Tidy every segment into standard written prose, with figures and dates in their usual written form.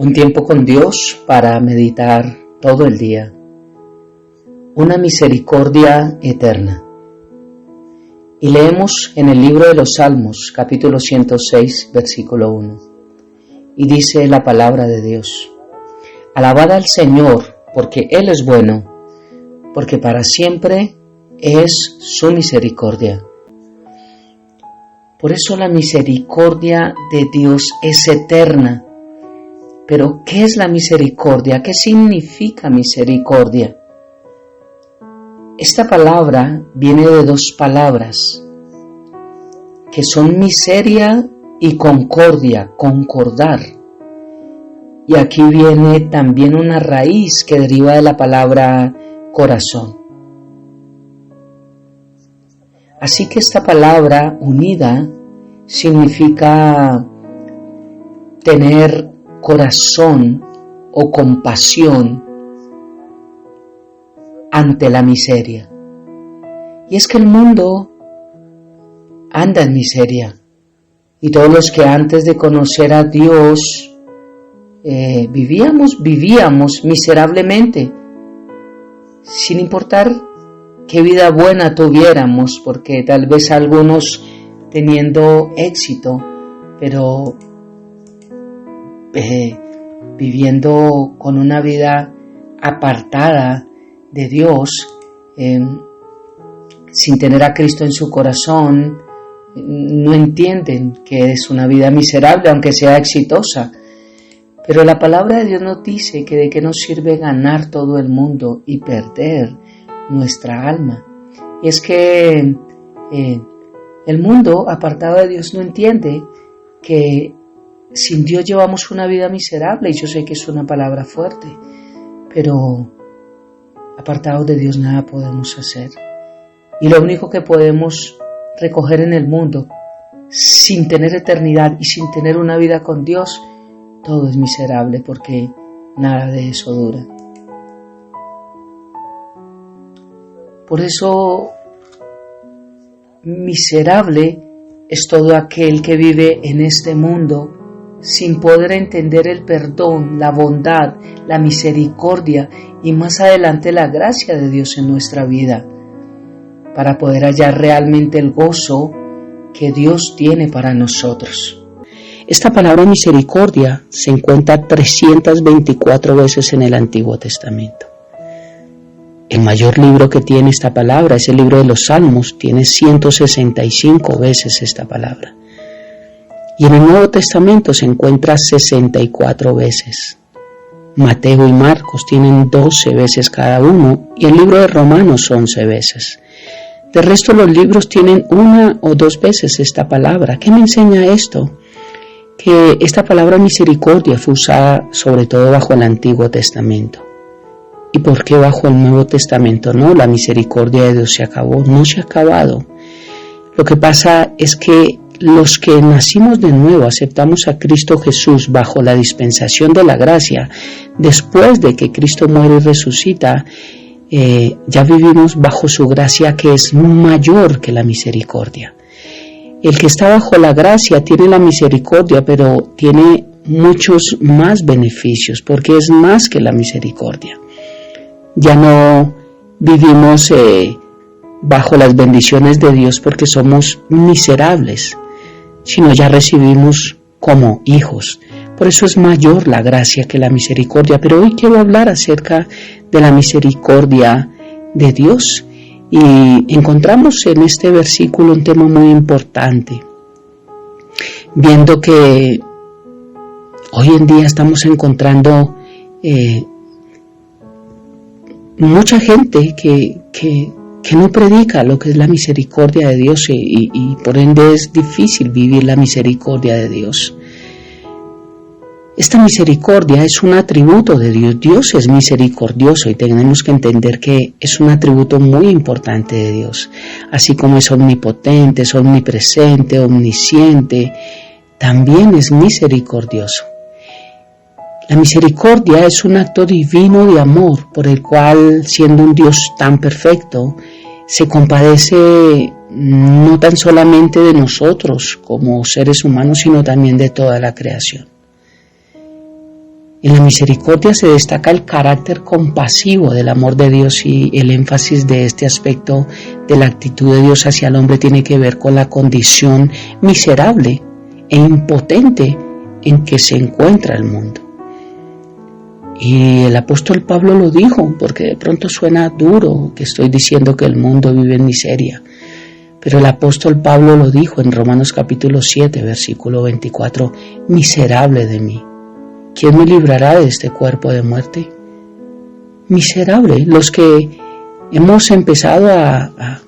Un tiempo con Dios para meditar todo el día. Una misericordia eterna. Y leemos en el libro de los Salmos, capítulo 106, versículo 1. Y dice la palabra de Dios: Alabad al Señor, porque Él es bueno, porque para siempre es su misericordia. Por eso la misericordia de Dios es eterna. Pero, ¿qué es la misericordia? ¿Qué significa misericordia? Esta palabra viene de dos palabras que son miseria y concordia, concordar. Y aquí viene también una raíz que deriva de la palabra corazón. Así que esta palabra unida significa tener corazón o compasión ante la miseria. Y es que el mundo anda en miseria, y todos los que antes de conocer a Dios vivíamos miserablemente, sin importar qué vida buena tuviéramos, porque tal vez algunos teniendo éxito, pero viviendo con una vida apartada de Dios, sin tener a Cristo en su corazón, no entienden que es una vida miserable, aunque sea exitosa. Pero la palabra de Dios nos dice que de qué nos sirve ganar todo el mundo y perder nuestra alma. Y es que el mundo apartado de Dios no entiende que sin Dios llevamos una vida miserable, y yo sé que es una palabra fuerte, pero apartados de Dios nada podemos hacer. Y lo único que podemos recoger en el mundo, sin tener eternidad y sin tener una vida con Dios, todo es miserable, porque nada de eso dura. Por eso, miserable es todo aquel que vive en este mundo sin poder entender el perdón, la bondad, la misericordia y más adelante la gracia de Dios en nuestra vida, para poder hallar realmente el gozo que Dios tiene para nosotros. Esta palabra misericordia se encuentra 324 veces en el Antiguo Testamento. El mayor libro que tiene esta palabra es el libro de los Salmos, tiene 165 veces esta palabra. Y en el Nuevo Testamento se encuentra 64 veces. Mateo y Marcos tienen 12 veces cada uno, y el libro de Romanos 11 veces. De resto, los libros tienen una o dos veces esta palabra. ¿Qué me enseña esto? Que esta palabra misericordia fue usada sobre todo bajo el Antiguo Testamento. ¿Y por qué bajo el Nuevo Testamento no? La misericordia de Dios se acabó. No se ha acabado. Lo que pasa es que los que nacimos de nuevo, aceptamos a Cristo Jesús bajo la dispensación de la gracia, después de que Cristo muere y resucita, ya vivimos bajo su gracia, que es mayor que la misericordia. El que está bajo la gracia tiene la misericordia, pero tiene muchos más beneficios, porque es más que la misericordia. Ya no vivimos bajo las bendiciones de Dios porque somos miserables, sino ya recibimos como hijos. Por eso es mayor la gracia que la misericordia. Pero hoy quiero hablar acerca de la misericordia de Dios. Y encontramos en este versículo un tema muy importante. Viendo que hoy en día estamos encontrando mucha gente que no predica lo que es la misericordia de Dios, y por ende es difícil vivir la misericordia de Dios. Esta misericordia es un atributo de Dios. Dios es misericordioso y tenemos que entender que es un atributo muy importante de Dios. Así como es omnipotente, es omnipresente, omnisciente, también es misericordioso. La misericordia es un acto divino de amor por el cual, siendo un Dios tan perfecto, se compadece no tan solamente de nosotros como seres humanos, sino también de toda la creación. En la misericordia se destaca el carácter compasivo del amor de Dios, y el énfasis de este aspecto de la actitud de Dios hacia el hombre tiene que ver con la condición miserable e impotente en que se encuentra el mundo. Y el apóstol Pablo lo dijo, porque de pronto suena duro que estoy diciendo que el mundo vive en miseria, pero el apóstol Pablo lo dijo en Romanos capítulo 7, versículo 24, miserable de mí. ¿Quién me librará de este cuerpo de muerte? Miserable. Los que hemos empezado a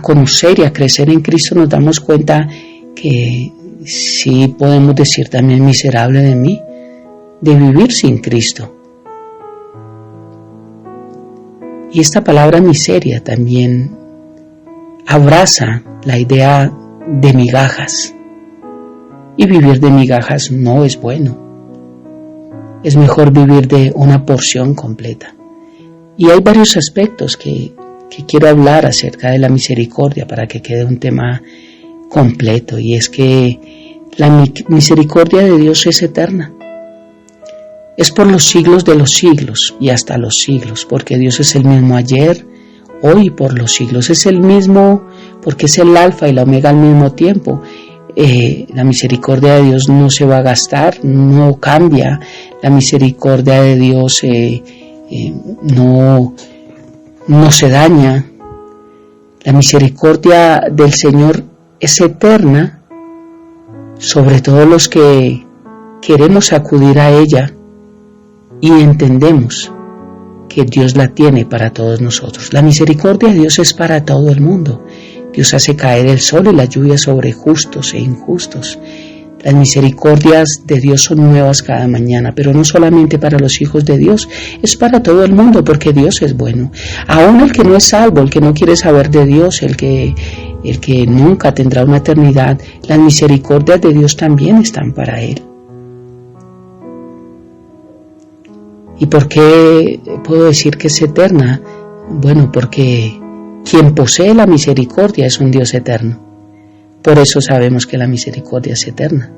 conocer y a crecer en Cristo nos damos cuenta que sí podemos decir también miserable de mí, de vivir sin Cristo. Y esta palabra miseria también abraza la idea de migajas. Y vivir de migajas no es bueno. Es mejor vivir de una porción completa. Y hay varios aspectos que quiero hablar acerca de la misericordia para que quede un tema completo. Y es que la misericordia de Dios es eterna. Es por los siglos de los siglos y hasta los siglos, porque Dios es el mismo ayer, hoy y por los siglos. Es el mismo porque es el alfa y la omega al mismo tiempo. La misericordia de Dios no se va a gastar, no cambia. La misericordia de Dios no se daña. La misericordia del Señor es eterna, sobre todo los que queremos acudir a ella y entendemos que Dios la tiene para todos nosotros. La misericordia de Dios es para todo el mundo. Dios hace caer el sol y la lluvia sobre justos e injustos. Las misericordias de Dios son nuevas cada mañana, pero no solamente para los hijos de Dios, es para todo el mundo, porque Dios es bueno. Aún el que no es salvo, el que no quiere saber de Dios, el que nunca tendrá una eternidad, las misericordias de Dios también están para él. ¿Y por qué puedo decir que es eterna? Bueno, porque quien posee la misericordia es un Dios eterno. Por eso sabemos que la misericordia es eterna.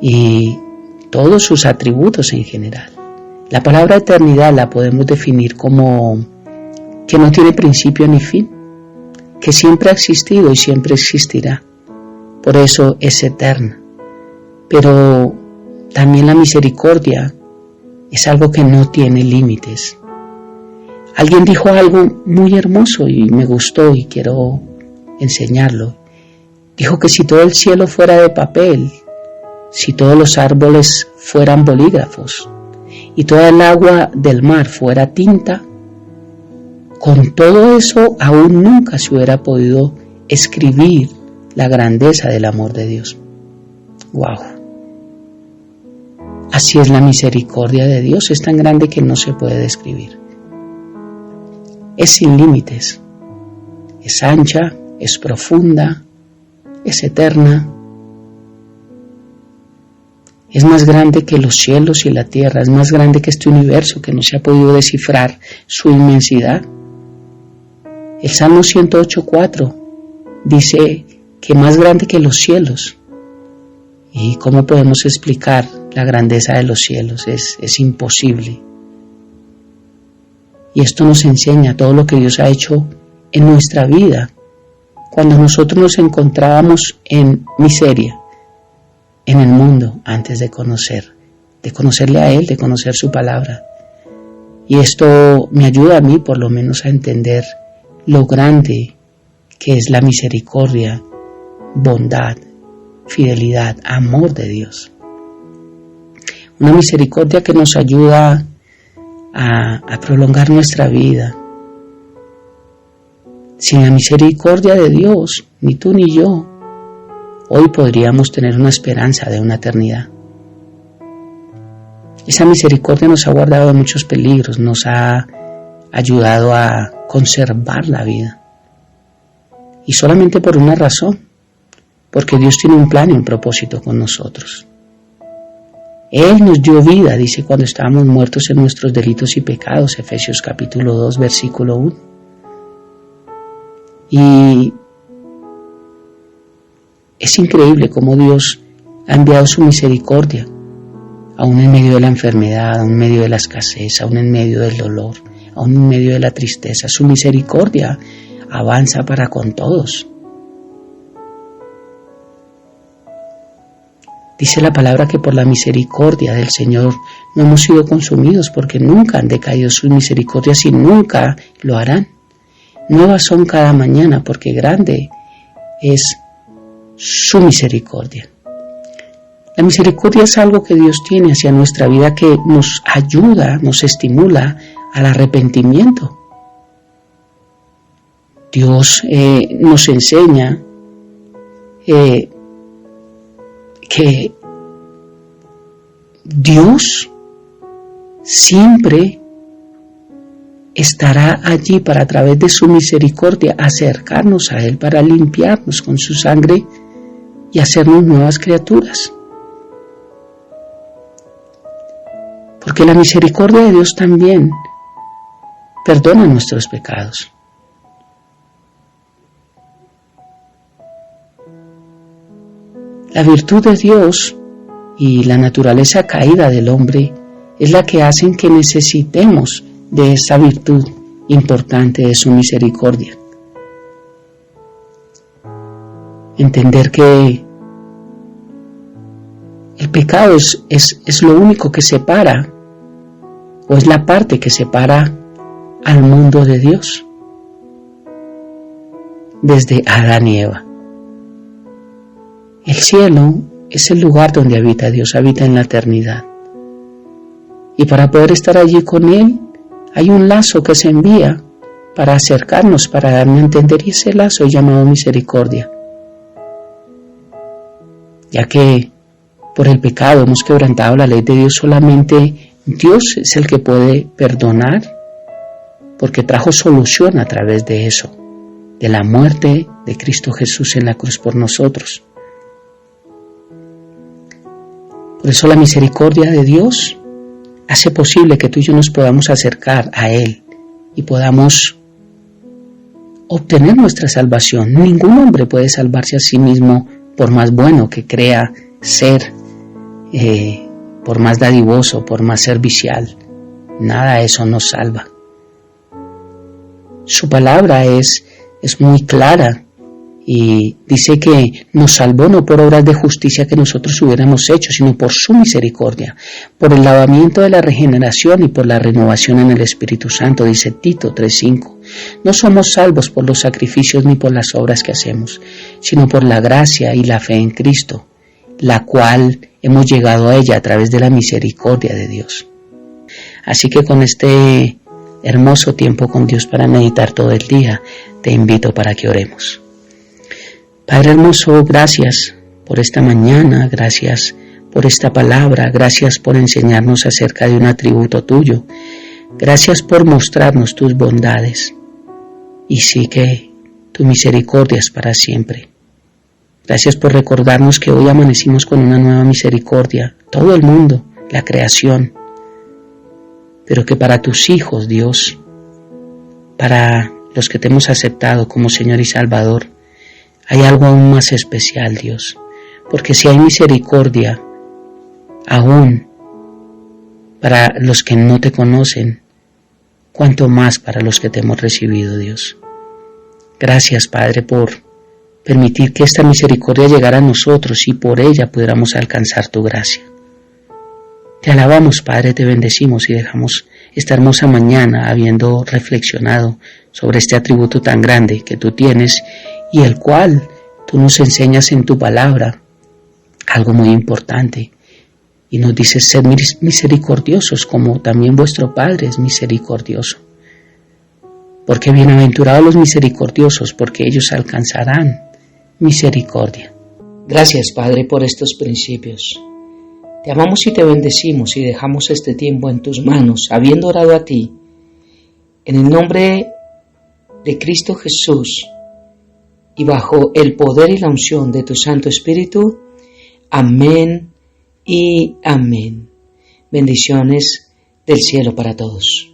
Y todos sus atributos en general. La palabra eternidad la podemos definir como que no tiene principio ni fin, que siempre ha existido y siempre existirá. Por eso es eterna. Pero también la misericordia es algo que no tiene límites. Alguien dijo algo muy hermoso y me gustó y quiero enseñarlo. Dijo que si todo el cielo fuera de papel, si todos los árboles fueran bolígrafos y toda el agua del mar fuera tinta, con todo eso aún nunca se hubiera podido escribir la grandeza del amor de Dios. ¡Wow! Así es la misericordia de Dios, es tan grande que no se puede describir. Es sin límites, es ancha, es profunda, es eterna. Es más grande que los cielos y la tierra, es más grande que este universo que no se ha podido descifrar su inmensidad. El Salmo 108:4 dice que más grande que los cielos. ¿Y cómo podemos explicar la grandeza de los cielos? Es imposible. Y esto nos enseña todo lo que Dios ha hecho en nuestra vida. Cuando nosotros nos encontrábamos en miseria, en el mundo, antes de conocerle a Él, de conocer su palabra. Y esto me ayuda a mí, por lo menos, a entender lo grande que es la misericordia, bondad, fidelidad, amor de Dios. Una misericordia que nos ayuda a prolongar nuestra vida. Sin la misericordia de Dios, ni tú ni yo, hoy podríamos tener una esperanza de una eternidad. Esa misericordia nos ha guardado de muchos peligros, nos ha ayudado a conservar la vida. Y solamente por una razón, porque Dios tiene un plan y un propósito con nosotros. Él nos dio vida, dice, cuando estábamos muertos en nuestros delitos y pecados, Efesios capítulo 2, versículo 1. Y es increíble cómo Dios ha enviado su misericordia aún en medio de la enfermedad, aún en medio de la escasez, aún en medio del dolor, aún en medio de la tristeza. Su misericordia avanza para con todos. Dice la palabra que por la misericordia del Señor no hemos sido consumidos, porque nunca han decaído sus misericordias y nunca lo harán. Nuevas son cada mañana, porque grande es su misericordia. La misericordia es algo que Dios tiene hacia nuestra vida que nos ayuda, nos estimula al arrepentimiento. Dios nos enseña que Dios siempre estará allí para, a través de su misericordia, acercarnos a Él, para limpiarnos con su sangre y hacernos nuevas criaturas. Porque la misericordia de Dios también perdona nuestros pecados. La virtud de Dios y la naturaleza caída del hombre es la que hacen que necesitemos de esa virtud importante de su misericordia. Entender que el pecado es lo único que separa, o es la parte que separa al mundo de Dios, desde Adán y Eva. El cielo es el lugar donde habita Dios, habita en la eternidad. Y para poder estar allí con Él, hay un lazo que se envía para acercarnos, para darnos a entender, y ese lazo es llamado misericordia. Ya que por el pecado hemos quebrantado la ley de Dios, solamente Dios es el que puede perdonar, porque trajo solución a través de eso, de la muerte de Cristo Jesús en la cruz por nosotros. Por eso la misericordia de Dios hace posible que tú y yo nos podamos acercar a Él y podamos obtener nuestra salvación. Ningún hombre puede salvarse a sí mismo, por más bueno que crea ser, por más dadivoso, por más servicial. Nada de eso nos salva. Su palabra es muy clara y dice que nos salvó no por obras de justicia que nosotros hubiéramos hecho, sino por su misericordia, por el lavamiento de la regeneración y por la renovación en el Espíritu Santo, dice Tito 3:5. No somos salvos por los sacrificios ni por las obras que hacemos, sino por la gracia y la fe en Cristo, la cual hemos llegado a ella a través de la misericordia de Dios. Así que con este hermoso tiempo con Dios para meditar todo el día, te invito para que oremos. Padre hermoso, gracias por esta mañana, gracias por esta palabra, gracias por enseñarnos acerca de un atributo tuyo, gracias por mostrarnos tus bondades, y sí que tu misericordia es para siempre. Gracias por recordarnos que hoy amanecimos con una nueva misericordia, todo el mundo, la creación, pero que para tus hijos, Dios, para los que te hemos aceptado como Señor y Salvador, hay algo aún más especial, Dios, porque si hay misericordia aún para los que no te conocen, cuanto más para los que te hemos recibido, Dios. Gracias, Padre, por permitir que esta misericordia llegara a nosotros y por ella pudiéramos alcanzar tu gracia. Te alabamos, Padre, te bendecimos y dejamos esta hermosa mañana habiendo reflexionado sobre este atributo tan grande que tú tienes y el cual tú nos enseñas en tu palabra, algo muy importante, y nos dices: sed misericordiosos como también vuestro Padre es misericordioso. Porque bienaventurados los misericordiosos, porque ellos alcanzarán misericordia. Gracias, Padre, por estos principios. Te amamos y te bendecimos y dejamos este tiempo en tus manos, habiendo orado a ti, en el nombre de Cristo Jesús y bajo el poder y la unción de tu Santo Espíritu. Amén y amén. Bendiciones del cielo para todos.